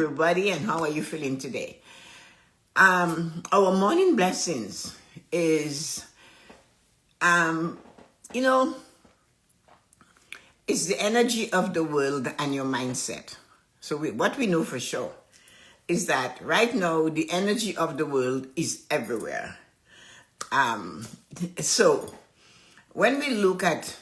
Everybody, and how are you feeling today? Our morning blessings is, you know, it's the energy of the world and your mindset. So what we know for sure is that right now the energy of the world is everywhere. So when we look at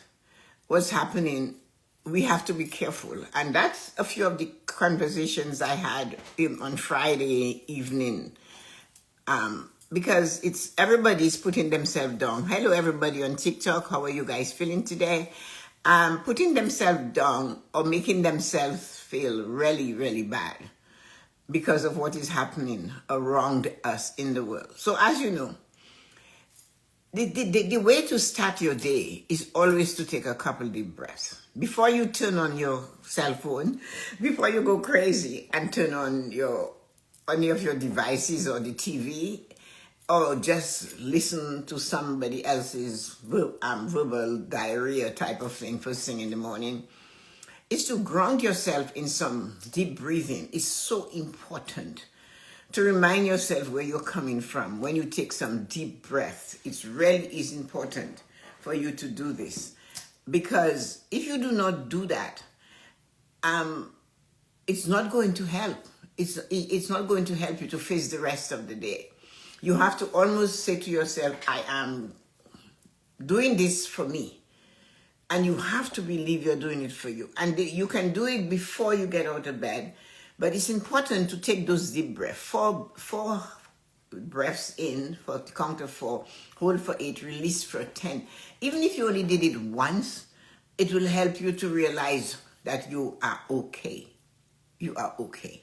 what's happening, we have to be careful. And that's a few of the conversations I had on Friday evening. Because everybody's putting themselves down. Hello, everybody on TikTok. How are you guys feeling today? Putting themselves down or making themselves feel really, really bad because of what is happening around us in the world. So as you know, the way to start your day is always to take a couple deep breaths. Before you turn on your cell phone, before you go crazy and turn on any of your devices or the TV, or just listen to somebody else's verbal diarrhea type of thing first thing in the morning, is to ground yourself in some deep breathing. It's so important to remind yourself where you're coming from. When you take some deep breaths, it really is important for you to do this. Because if you do not do that, it's not going to help. It's not going to help you to face the rest of the day. You have to almost say to yourself, I am doing this for me. And you have to believe you're doing it for you. And you can do it before you get out of bed. But it's important to take those deep breaths. Four breaths in for count of 4, hold for 8, release for 10. Even if you only did it once, it will help you to realize that you are okay. You are okay.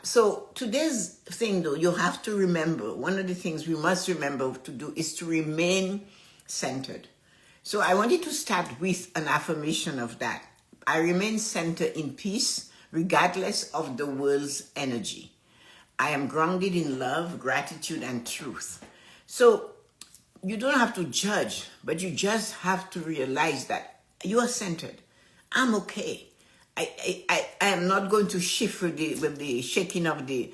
So today's thing, though, you have to remember, one of the things we must remember to do is to remain centered. So I wanted to start with an affirmation of that. I remain centered in peace, regardless of the world's energy. I am grounded in love, gratitude, and truth. So you don't have to judge, but you just have to realize that you are centered. I'm okay. I am not going to shift with the shaking of the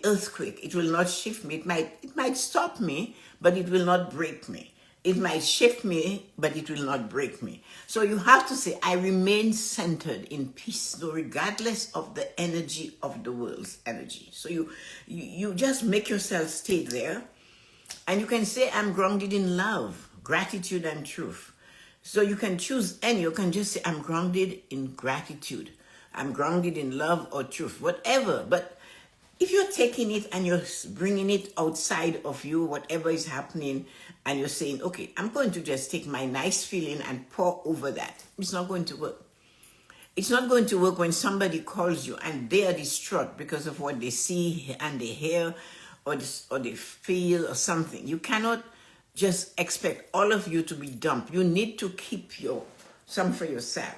earthquake. It will not shift me. It might stop me, but it will not break me. It might shift me, but it will not break me. So you have to say, I remain centered in peace, though regardless of the energy of the world's energy. So you just make yourself stay there. And you can say, I'm grounded in love, gratitude, and truth. So you can choose any. You can just say, I'm grounded in gratitude. I'm grounded in love or truth, whatever. But if you're taking it and you're bringing it outside of you, whatever is happening, and you're saying, okay, I'm going to just take my nice feeling and pour over that, it's not going to work. It's not going to work when somebody calls you and they are distraught because of what they see and they hear or they feel or something. You cannot just expect all of you to be dumped. You need to keep some for yourself.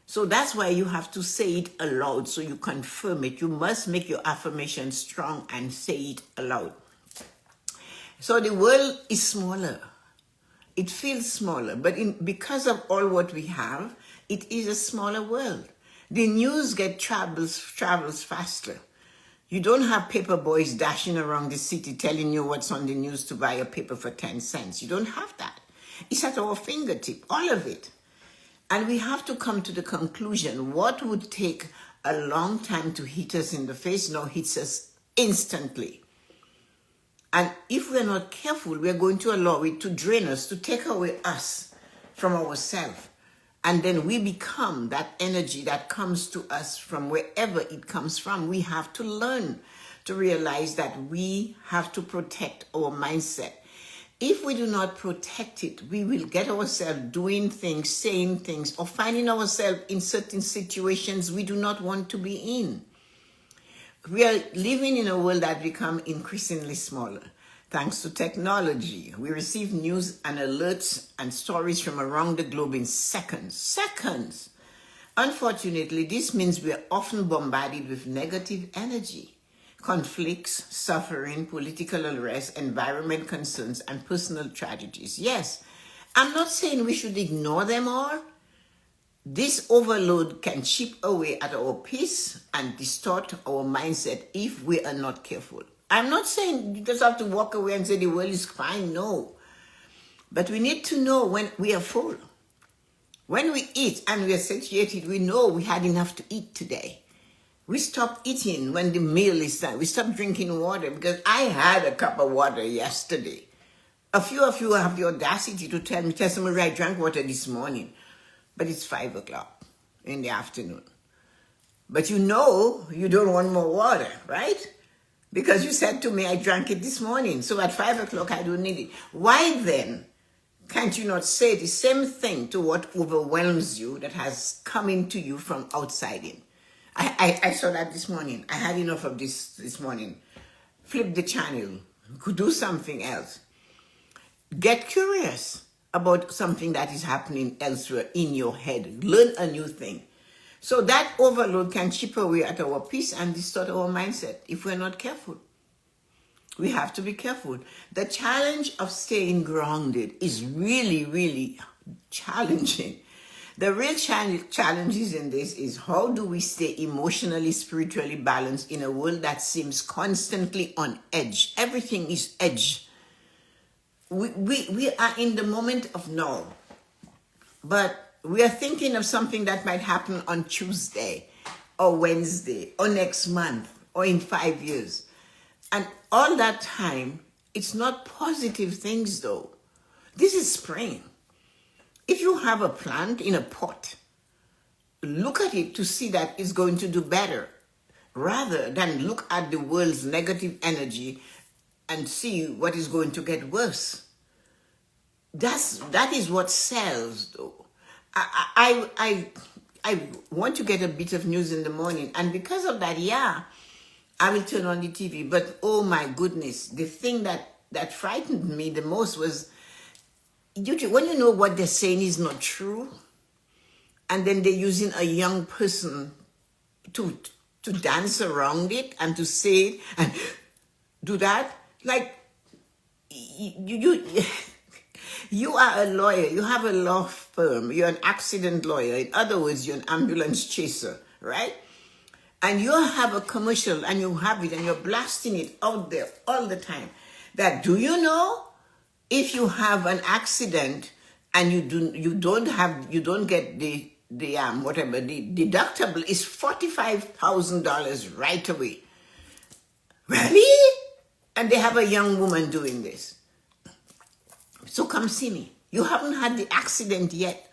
So that's why you have to say it aloud so you confirm it. You must make your affirmation strong and say it aloud. So the world is smaller. It feels smaller, but because of all what we have, it is a smaller world. The news travels faster. You don't have paper boys dashing around the city telling you what's on the news to buy a paper for 10 cents. You don't have that. It's at our fingertip, all of it. And we have to come to the conclusion, what would take a long time to hit us in the face now hits us instantly. And if we're not careful, we're going to allow it to drain us, to take away us from ourselves. And then we become that energy that comes to us from wherever it comes from. We have to learn to realize that we have to protect our mindset. If we do not protect it, we will get ourselves doing things, saying things, or finding ourselves in certain situations we do not want to be in. We are living in a world that becomes increasingly smaller. Thanks to technology, we receive news and alerts and stories from around the globe in seconds. Seconds! Unfortunately, this means we are often bombarded with negative energy. Conflicts, suffering, political unrest, environment concerns, and personal tragedies. Yes, I'm not saying we should ignore them all, This overload can chip away at our peace and distort our mindset if we are not careful. I'm not saying you just have to walk away and say the world is fine, no. But we need to know when we are full. When we eat and we are satiated, we know we had enough to eat today. We stop eating when the meal is done. We stop drinking water, because I had a cup of water yesterday. A few of you have the audacity to tell me, Tessa-Marie, I drank water this morning, but it's 5 o'clock in the afternoon. But you know you don't want more water, right? Because you said to me, I drank it this morning, so at 5 o'clock I don't need it. Why then can't you not say the same thing to what overwhelms you that has come into you from outside in? I saw that this morning. I had enough of this morning. Flip the channel. Could do something else. Get curious about something that is happening elsewhere in your head. Learn a new thing. So that overload can chip away at our peace and distort our mindset if we're not careful. We have to be careful. The challenge of staying grounded is really, really challenging. The real challenges in this is, how do we stay emotionally, spiritually balanced in a world that seems constantly on edge? Everything is edge. We are in the moment of now, but we are thinking of something that might happen on Tuesday or Wednesday or next month or in 5 years. And all that time, it's not positive things though. This is spring. If you have a plant in a pot, look at it to see that it's going to do better, rather than look at the world's negative energy and see what is going to get worse. That is what sells though. I want to get a bit of news in the morning, and because of that, I will turn on the TV. But oh my goodness, the thing that frightened me the most was, when you know what they're saying is not true, and then they're using a young person to dance around it and to say it and do that. Like, you are a lawyer, you have a law firm, you're an accident lawyer. In other words, you're an ambulance chaser, right? And you have a commercial and you have it and you're blasting it out there all the time. That, do you know, if you have an accident and you don't get the deductible is $45,000 right away. Really? And they have a young woman doing this. So come see me. You haven't had the accident yet,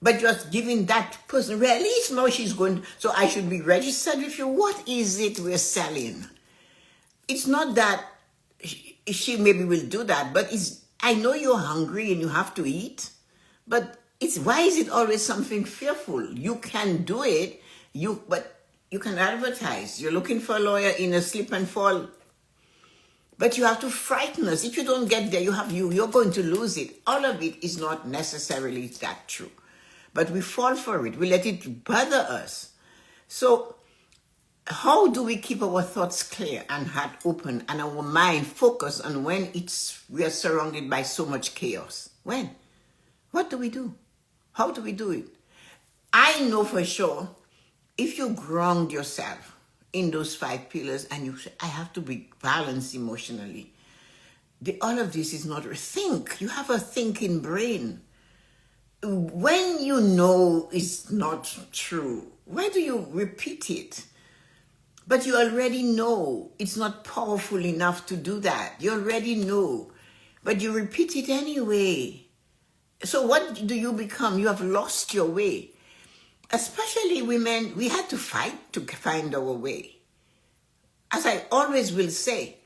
but you're giving that person, really? No, she's going, so I should be registered with you. What is it we're selling? It's not that she maybe will do that, but I know you're hungry and you have to eat, but why is it always something fearful? You can do it, but you can advertise. You're looking for a lawyer in a slip and fall, but you have to frighten us. If you don't get there, you're going to lose it. All of it is not necessarily that true, but we fall for it. We let it bother us. So how do we keep our thoughts clear and heart open and our mind focused on when we are surrounded by so much chaos? When? What do we do? How do we do it? I know for sure, if you ground yourself in those 5 pillars and you say, I have to be balanced emotionally, all of this is not a think. You have a thinking brain. When you know it's not true, why do you repeat it? But you already know it's not powerful enough to do that. You already know, but you repeat it anyway. So what do you become? You have lost your way. Especially women, we had to fight to find our way. As I always will say,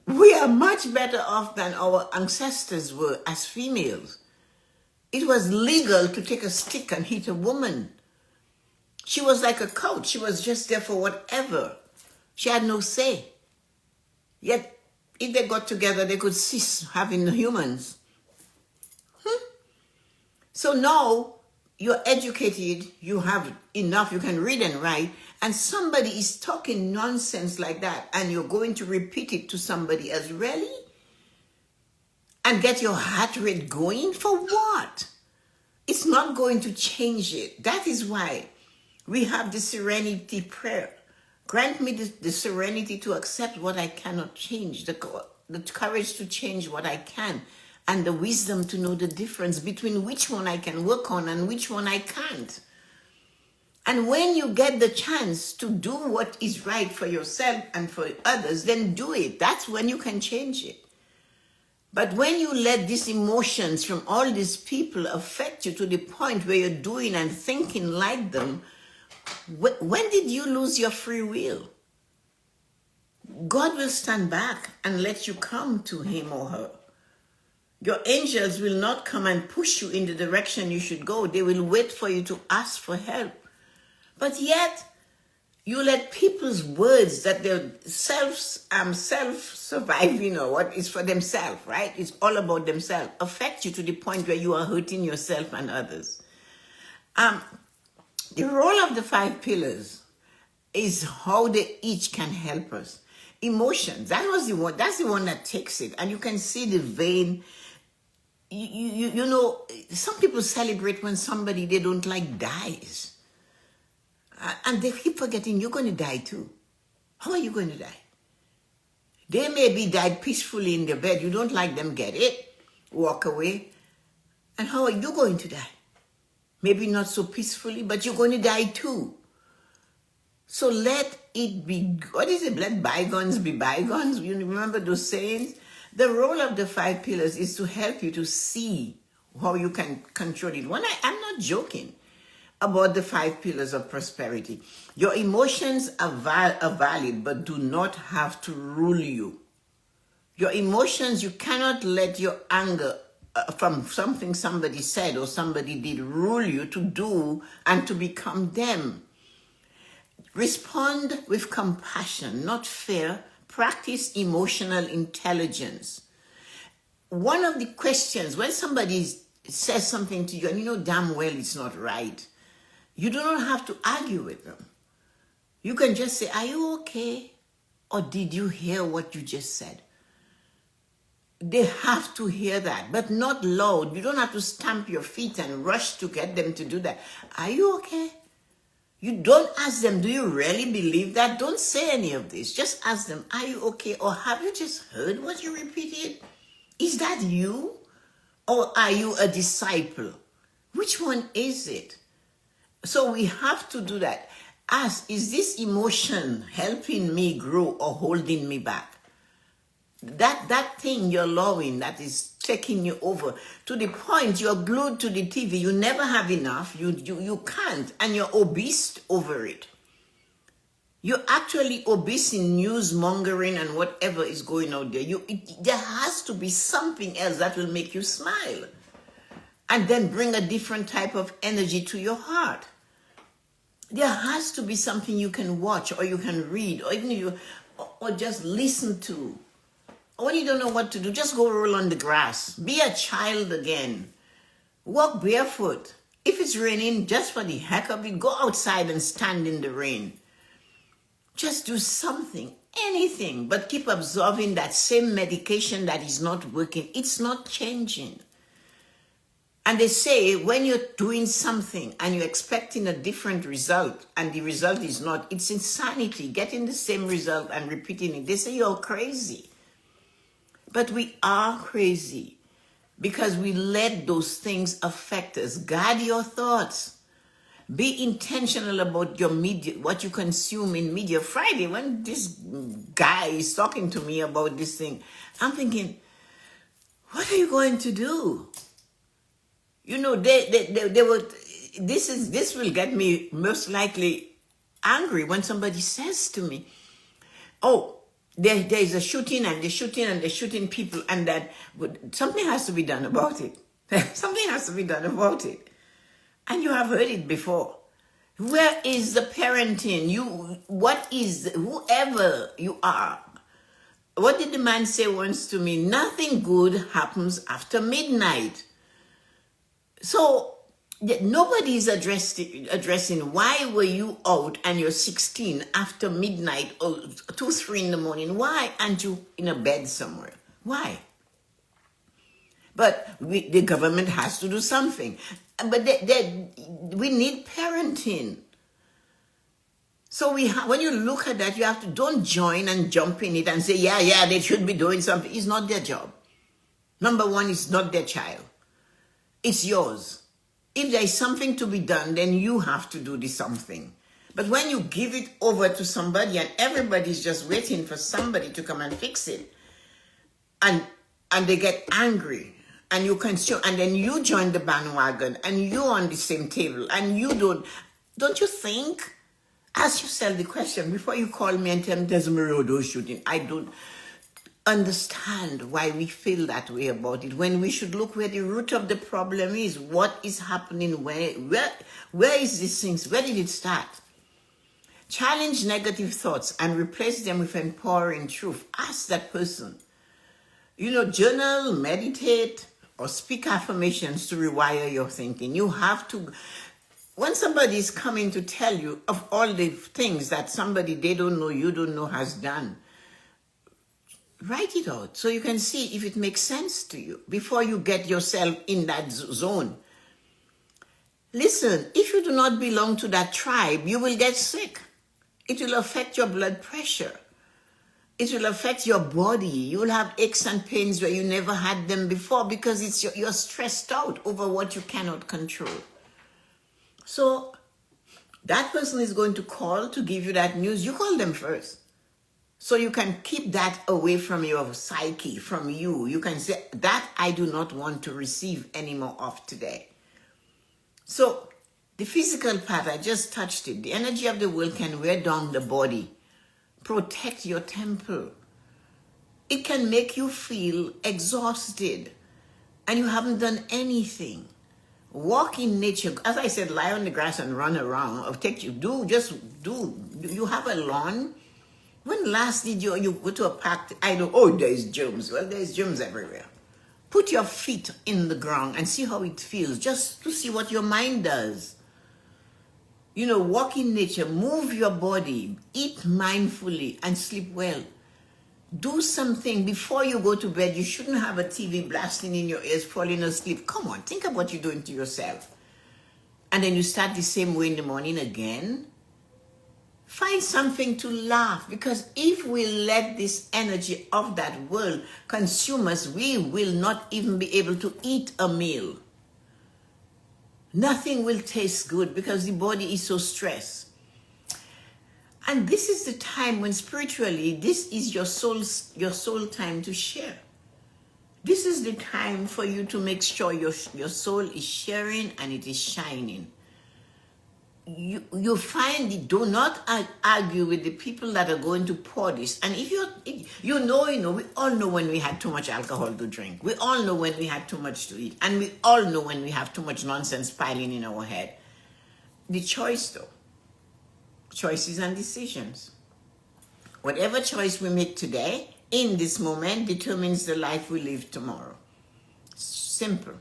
we are much better off than our ancestors were as females. It was legal to take a stick and hit a woman. She was like a couch. She was just there for whatever. She had no say. Yet, if they got together, they could cease having humans. So now, you're educated, you have enough, you can read and write, and somebody is talking nonsense like that, and you're going to repeat it to somebody else, really? And get your heart rate going? For what? It's not going to change it. That is why we have the serenity prayer. Grant me the serenity to accept what I cannot change, the courage to change what I can, and the wisdom to know the difference between which one I can work on and which one I can't. And when you get the chance to do what is right for yourself and for others, then do it. That's when you can change it. But when you let these emotions from all these people affect you to the point where you're doing and thinking like them, when did you lose your free will? God will stand back and let you come to him or her. Your angels will not come and push you in the direction you should go. They will wait for you to ask for help. But yet, you let people's words that they're self-surviving or what is for themselves, right? It's all about themselves, affect you to the point where you are hurting yourself and others. The role of the 5 pillars is how they each can help us. Emotions, that's the one that takes it. And you can see the vein. You know, some people celebrate when somebody they don't like dies. And they keep forgetting you're going to die too. How are you going to die? They may be died peacefully in their bed. You don't like them, get it, walk away. And how are you going to die? Maybe not so peacefully, but you're going to die too. So let it be, what is it? Let bygones be bygones. You remember those sayings? The role of the 5 pillars is to help you to see how you can control it. I'm not joking about the 5 pillars of prosperity. Your emotions are valid, but do not have to rule you. Your emotions, you cannot let your anger from something somebody said or somebody did rule you to do and to become them. Respond with compassion, not fear. Practice emotional intelligence. One of the questions, when somebody says something to you and you know damn well it's not right, you do not have to argue with them. You can just say, are you okay? Or did you hear what you just said? They have to hear that, but not loud. You don't have to stamp your feet and rush to get them to do that. Are you okay? You don't ask them, do you really believe that? Don't say any of this. Just ask them, are you okay? Or have you just heard what you repeated? Is that you? Or are you a disciple? Which one is it? So we have to do that. Ask, is this emotion helping me grow or holding me back? That thing you're allowing that is taking you over to the point you're glued to the TV. You never have enough. You can't, and you're obese over it. You're actually obese in news mongering and whatever is going out there. There has to be something else that will make you smile and then bring a different type of energy to your heart. There has to be something you can watch or you can read or even or just listen to. When you don't know what to do, just go roll on the grass. Be a child again. Walk barefoot. If it's raining, just for the heck of it, go outside and stand in the rain. Just do something, anything, but keep absorbing that same medication that is not working. It's not changing. And they say when you're doing something and you're expecting a different result and the result is not, it's insanity. Getting the same result and repeating it. They say you're crazy. But we are crazy because we let those things affect us. Guard your thoughts. Be intentional about your media, what you consume in media. Friday, when this guy is talking to me about this thing, I'm thinking, what are you going to do? You know, they were. This will get me most likely angry when somebody says to me, "Oh, there is a shooting and they're shooting people, and that something has to be done about it. Something has to be done about it." And you have heard it before. Where is the parenting? Whoever you are. What did the man say once to me? Nothing good happens after midnight. So nobody is addressing why were you out and you're 16 after midnight or 2, 3 in the morning? Why aren't you in a bed somewhere? Why? But the government has to do something. But we need parenting. So when you look at that, you have to, don't join and jump in it and say, yeah, they should be doing something. It's not their job. Number one, it's not their child. It's yours. If there is something to be done, then you have to do the something. But when you give it over to somebody and everybody's just waiting for somebody to come and fix it, and they get angry, and and then you join the bandwagon, and you're on the same table, and you don't you think? Ask yourself the question before you call me and tell me Tessa-Marie those shooting. I don't understand why we feel that way about it when we should look where the root of the problem is. What is happening? Where is this thing? Where did it start? Challenge negative thoughts and replace them with empowering truth. Ask that person. Journal, meditate, or speak affirmations to rewire your thinking. You have to. When somebody is coming to tell you of all the things that somebody they don't know, you don't know has done, write it out so you can see if it makes sense to you before you get yourself in that zone. Listen, if you do not belong to that tribe, you will get sick. It will affect your blood pressure. It will affect your body. You will have aches and pains where you never had them before because you're stressed out over what you cannot control. So that person is going to call to give you that news. You call them first. So you can keep that away from your psyche, from you. You can say, that I do not want to receive any more of today. So the physical part, I just touched it. The energy of the world can wear down the body. Protect your temple. It can make you feel exhausted and you haven't done anything. Walk in nature. As I said, lie on the grass and run around. You have a lawn. When last did you go to a park? There's germs. Well, there's germs everywhere. Put your feet in the ground and see how it feels, just to see what your mind does. Walk in nature, move your body, eat mindfully, and sleep well. Do something before you go to bed. You shouldn't have a TV blasting in your ears, falling asleep. Come on, think of what you're doing to yourself. And then you start the same way in the morning again. Find something to laugh, because if we let this energy of that world consume us, we will not even be able to eat a meal. Nothing will taste good because the body is so stressed. And this is the time when spiritually, this is your soul time to share. This is the time for you to make sure your soul is sharing and it is shining. You find it, do not argue with the people that are going to pour this. And if we all know when we had too much alcohol to drink. We all know when we had too much to eat. And we all know when we have too much nonsense piling in our head. The choice though, choices and decisions. Whatever choice we make today, in this moment, determines the life we live tomorrow. Simple.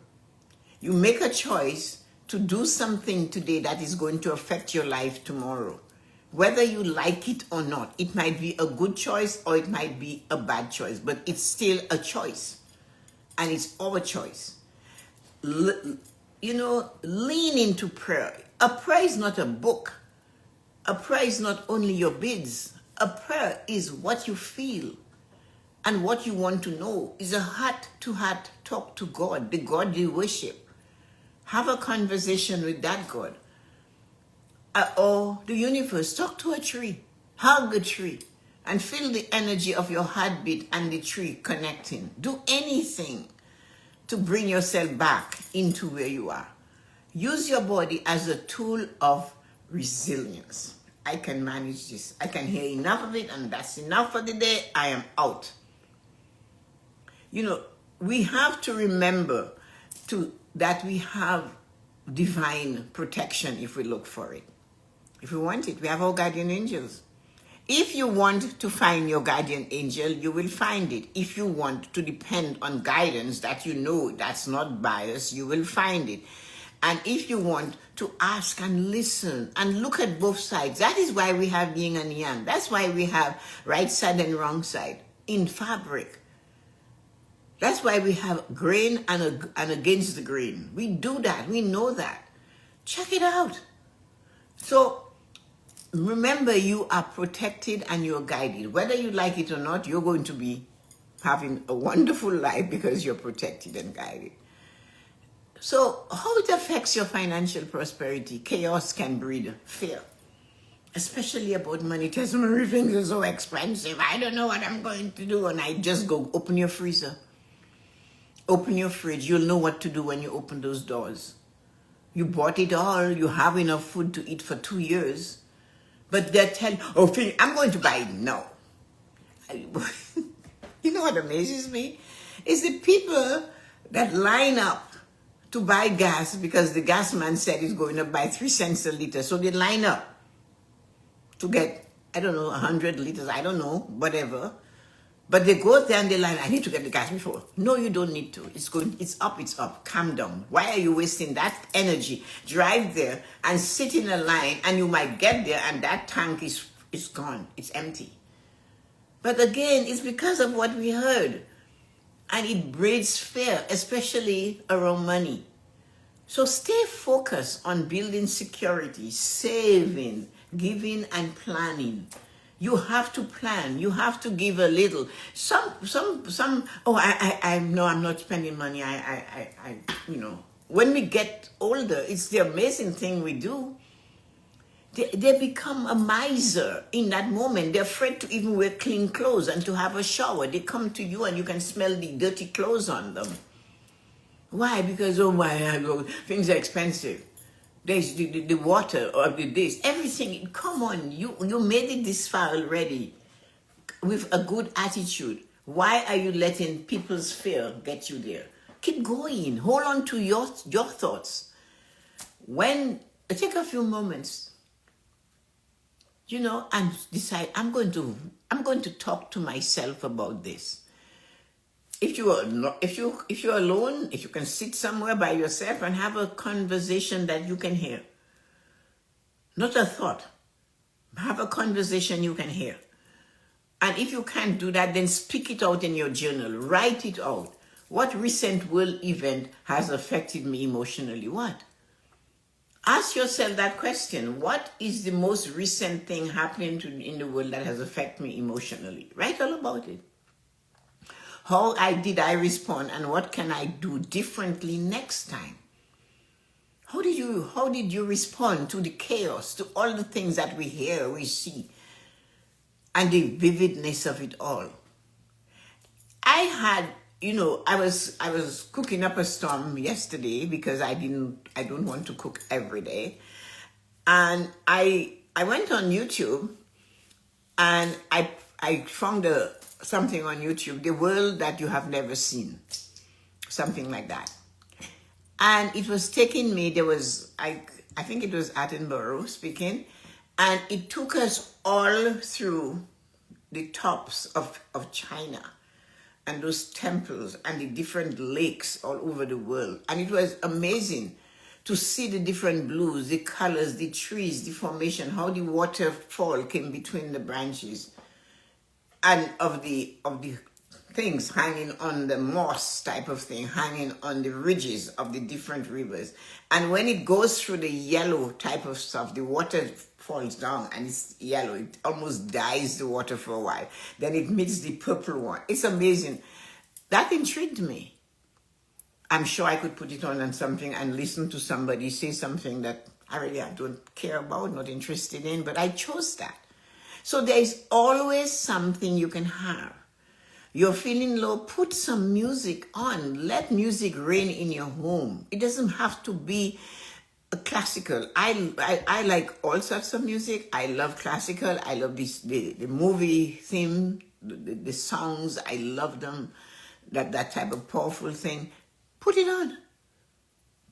You make a choice to do something today that is going to affect your life tomorrow. Whether you like it or not, it might be a good choice or it might be a bad choice, but it's still a choice. And it's our choice. Lean into prayer. A prayer is not a book. A prayer is not only your bids. A prayer is what you feel and what you want to know. Is a heart-to-heart talk to God, the God you worship. Have a conversation with that God. Or the universe. Talk to a tree. Hug a tree. And feel the energy of your heartbeat and the tree connecting. Do anything to bring yourself back into where you are. Use your body as a tool of resilience. I can manage this. I can hear enough of it, and that's enough for the day. I am out. We have to remember that we have divine protection if we look for it. If we want it, we have our guardian angels. If you want to find your guardian angel, you will find it. If you want to depend on guidance that that's not biased, you will find it. And if you want to ask and listen and look at both sides, that is why we have yin and yang. That's why we have right side and wrong side in fabric. That's why we have grain and against the grain. We do that. We know that. Check it out. So remember, you are protected and you're guided. Whether you like it or not, you're going to be having a wonderful life because you're protected and guided. So how it affects your financial prosperity? Chaos can breed fear, especially about money. Tessa-Marie, things are so expensive. I don't know what I'm going to do. And I just go open your freezer. Open your fridge. You'll know what to do when you open those doors. You bought it all. You have enough food to eat for 2 years. But they're telling, oh, I'm going to buy it. No. You know what amazes me? Is the people that line up to buy gas because the gas man said it's going up by 3 cents a liter. So they line up to get, I don't know, 100 liters. I don't know, whatever. But they go there and they line, I need to get the gas before. No, you don't need to. It's up. Calm down. Why are you wasting that energy? Drive there and sit in a line and you might get there and that tank is gone. It's empty. But again, it's because of what we heard. And it breeds fear, especially around money. So stay focused on building security, saving, giving, and planning. You have to plan. You have to give a little. I'm not spending money. When we get older, it's the amazing thing we do. They become a miser in that moment. They're afraid to even wear clean clothes and to have a shower. They come to you and you can smell the dirty clothes on them. Why? Because, things are expensive. There's the water or this, everything. Come on, you made it this far already with a good attitude. Why are you letting people's fear get you there? Keep going. Hold on to your thoughts. Take a few moments, and decide, I'm going to talk to myself about this. If you're alone, if you can sit somewhere by yourself and have a conversation that you can hear. Not a thought. Have a conversation you can hear. And if you can't do that, then speak it out in your journal. Write it out. What recent world event has affected me emotionally? What? Ask yourself that question. What is the most recent thing happening in the world that has affected me emotionally? Write all about it. How did I respond, and what can I do differently next time? How did you respond to the chaos, to all the things that we hear, we see, and the vividness of it all? I was cooking up a storm yesterday because I don't want to cook every day. And I went on YouTube and I found something on YouTube, The World That You Have Never Seen, something like that. And it was taking me, I think it was Attenborough speaking, and it took us all through the tops of China and those temples and the different lakes all over the world. And it was amazing to see the different blues, the colors, the trees, the formation, how the waterfall came between the branches, and of the things hanging on the moss type of thing, hanging on the ridges of the different rivers. And when it goes through the yellow type of stuff, the water falls down and it's yellow. It almost dyes the water for a while. Then it meets the purple one. It's amazing. That intrigued me. I'm sure I could put it on something and listen to somebody say something that I don't care about, not interested in, but I chose that. So there's always something you can have. You're feeling low, put some music on. Let music reign in your home. It doesn't have to be a classical. I like all sorts of music. I love classical. I love the movie theme, the songs. I love them. That type of powerful thing. Put it on.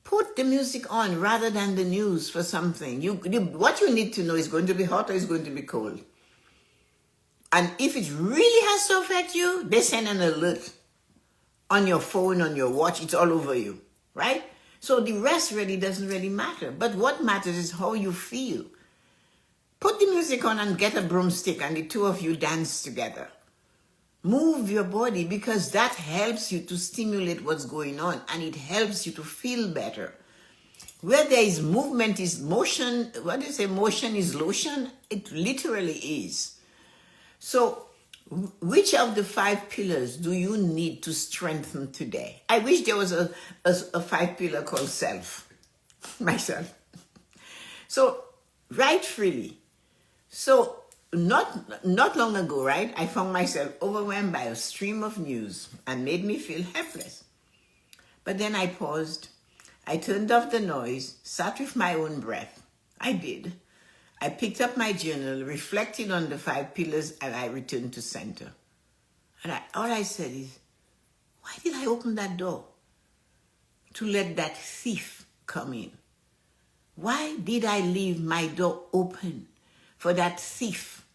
Put the music on rather than the news for something. What you need to know is going to be hot or is going to be cold. And if it really has to affect you, they send an alert on your phone, on your watch. It's all over you, right? So the rest really doesn't really matter. But what matters is how you feel. Put the music on and get a broomstick and the two of you dance together. Move your body, because that helps you to stimulate what's going on, and it helps you to feel better. Where there is movement is motion. What do you say? Motion is lotion. It literally is. So which of the 5 pillars do you need to strengthen today? I wish there was a 5-pillar called self, myself. So write freely. So not long ago, right, I found myself overwhelmed by a stream of news and made me feel helpless. But then I paused. I turned off the noise, sat with my own breath. I did. I picked up my journal, reflected on the 5 pillars, and I returned to center. And all I said is, why did I open that door? To let that thief come in. Why did I leave my door open for that thief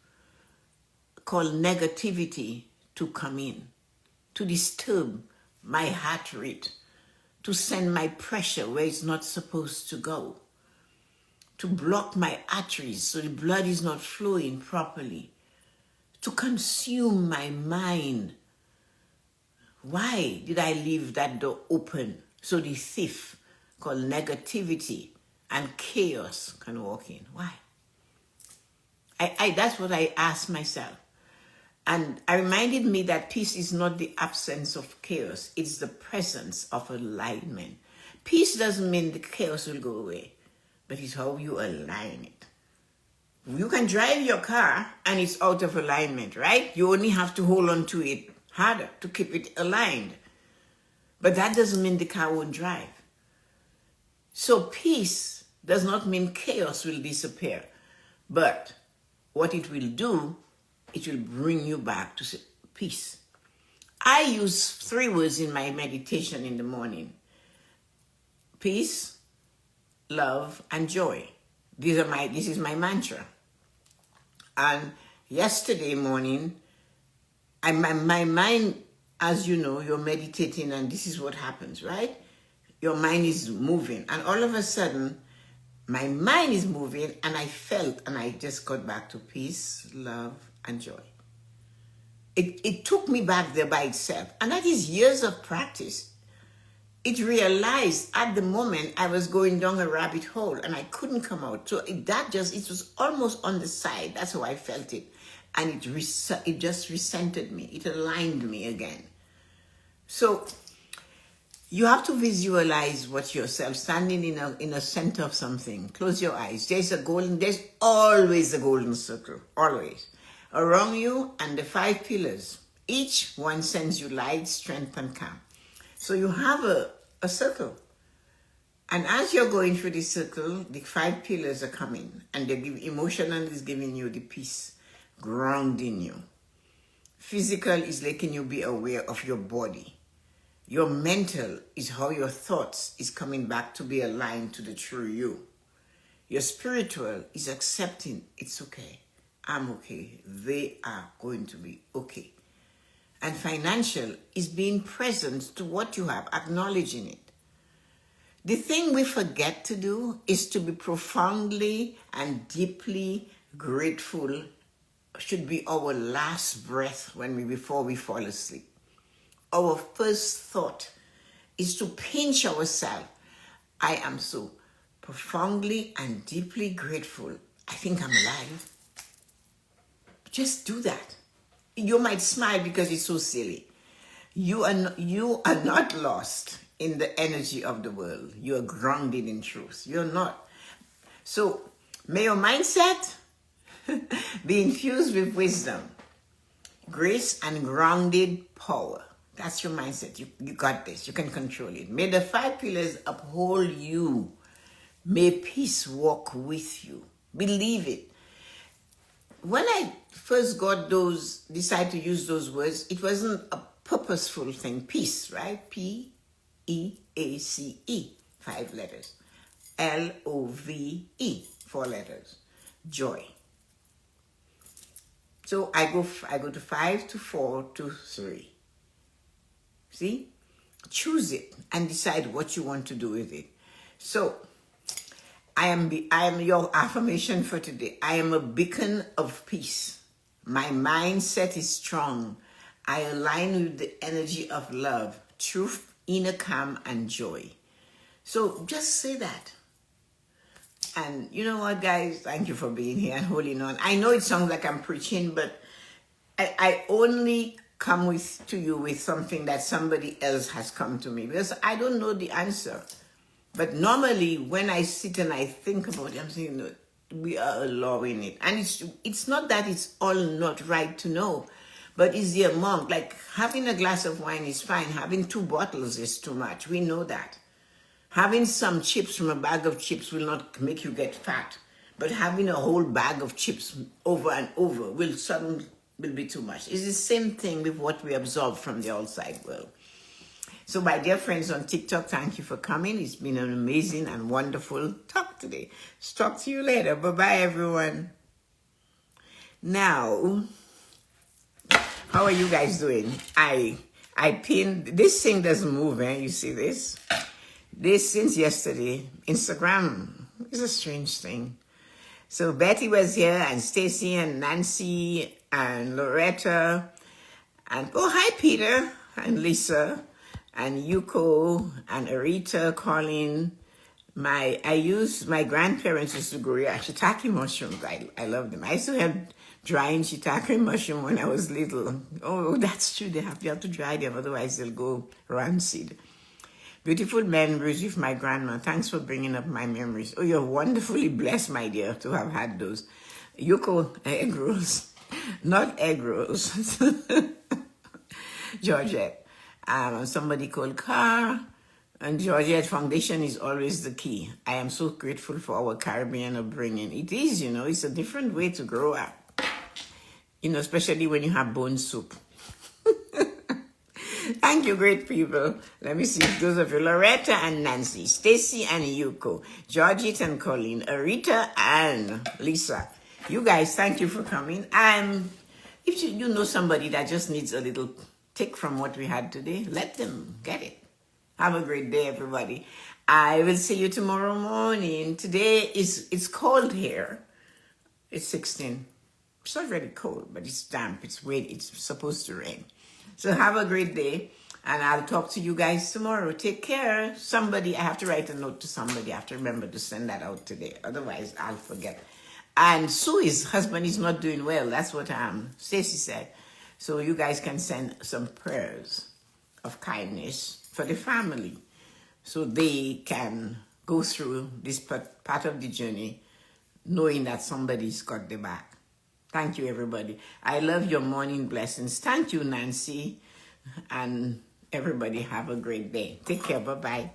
called negativity to come in, to disturb my heart rate, to send my pressure where it's not supposed to go, to block my arteries so the blood is not flowing properly, to consume my mind? Why did I leave that door open so the thief called negativity and chaos can walk in? Why? That's what I asked myself. And I reminded me that peace is not the absence of chaos. It's the presence of alignment. Peace doesn't mean the chaos will go away, but it's how you align it. You can drive your car and it's out of alignment, right? You only have to hold on to it harder to keep it aligned. But that doesn't mean the car won't drive. So peace does not mean chaos will disappear. But what it will do, it will bring you back to peace. I use 3 words in my meditation in the morning: peace, love, and joy. This is my mantra. And yesterday morning, my mind, as you know, you're meditating and this is what happens, right? Your mind is moving, and all of a sudden, my mind is moving, and I felt, and I just got back to peace, love, and joy. It took me back there by itself, and that is years of practice. It realized at the moment I was going down a rabbit hole and I couldn't come out. So it was almost on the side. That's how I felt it. And it just recentered me. It aligned me again. So you have to visualize what yourself standing in a center of something. Close your eyes. There's always a golden circle, always. Around you and the 5 pillars. Each one sends you light, strength, and calm. So you have a circle. And as you're going through the circle, the 5 pillars are coming. And emotional is giving you the peace, grounding you. Physical is letting you be aware of your body. Your mental is how your thoughts is coming back to be aligned to the true you. Your spiritual is accepting it's okay. I'm okay. They are going to be okay. And financial is being present to what you have, acknowledging it. The thing we forget to do is to be profoundly and deeply grateful. Should be our last breath before we fall asleep. Our first thought is to pinch ourselves. I am so profoundly and deeply grateful. I think I'm alive. Just do that. You might smile because it's so silly. You are not lost in the energy of the world. You are grounded in truth. You're not. So may your mindset be infused with wisdom, grace, and grounded power. That's your mindset. You got this. You can control it. May the 5 pillars uphold you. May peace walk with you. Believe it. When I first decided to use those words, it wasn't a purposeful thing. Peace, right? P-E-A-C-E, 5 letters. L-O-V-E, 4 letters. Joy. So I go to 5 to 4 to 3. See? Choose it and decide what you want to do with it. So I am your affirmation for today. I am a beacon of peace. My mindset is strong. I align with the energy of love, truth, inner calm, and joy. So just say that. And you know what, guys? Thank you for being here and holding on. I know it sounds like I'm preaching, but I only come to you with something that somebody else has come to me, because I don't know the answer. But normally, when I sit and I think about it, I'm saying, no, we are allowing it. And it's not that it's all not right to know, but it's the amount. Like, having a glass of wine is fine. Having 2 bottles is too much. We know that. Having some chips from a bag of chips will not make you get fat. But having a whole bag of chips over and over will be too much. It's the same thing with what we absorb from the outside world. So my dear friends on TikTok, thank you for coming. It's been an amazing and wonderful talk today. Talk to you later. Bye-bye, everyone. Now, how are you guys doing? I pinned, this thing doesn't move, eh? You see this? This, since yesterday, Instagram is a strange thing. So Betty was here, and Stacy, and Nancy, and Loretta, and oh, hi, Peter, and Lisa, and Yuko, and Arita, Colin. I used, my grandparents used to grow shiitake mushrooms. I love them. I used to have drying shiitake mushroom when I was little. Oh, that's true. You have to dry them, otherwise they'll go rancid. Beautiful memories with my grandma. Thanks for bringing up my memories. Oh, you're wonderfully blessed, my dear, to have had those. Yuko, egg rolls. Not egg rolls. Georgette. Somebody called Car. And Georgette, foundation is always the key. I am so grateful for our Caribbean upbringing. It is, it's a different way to grow up. Especially when you have bone soup. Thank you, great people. Let me see those of you. Loretta and Nancy, Stacy and Yuko, Georgette and Colleen, Arita and Lisa. You guys, thank you for coming. If you know somebody that just needs a little tick from what we had today, let them get it. Have a great day, everybody. I will see you tomorrow morning. Today it's cold here. It's 16. It's not really cold, but it's damp. It's wet. It's supposed to rain. So have a great day, and I'll talk to you guys tomorrow. Take care. I have to write a note to somebody. I have to remember to send that out today. Otherwise, I'll forget. And Sue's husband is not doing well. That's what Stacey said. So you guys can send some prayers of kindness for the family, so they can go through this part of the journey knowing that somebody's got their back. Thank you, everybody. I love your morning blessings. Thank you, Nancy. And everybody have a great day. Take care. Bye-bye.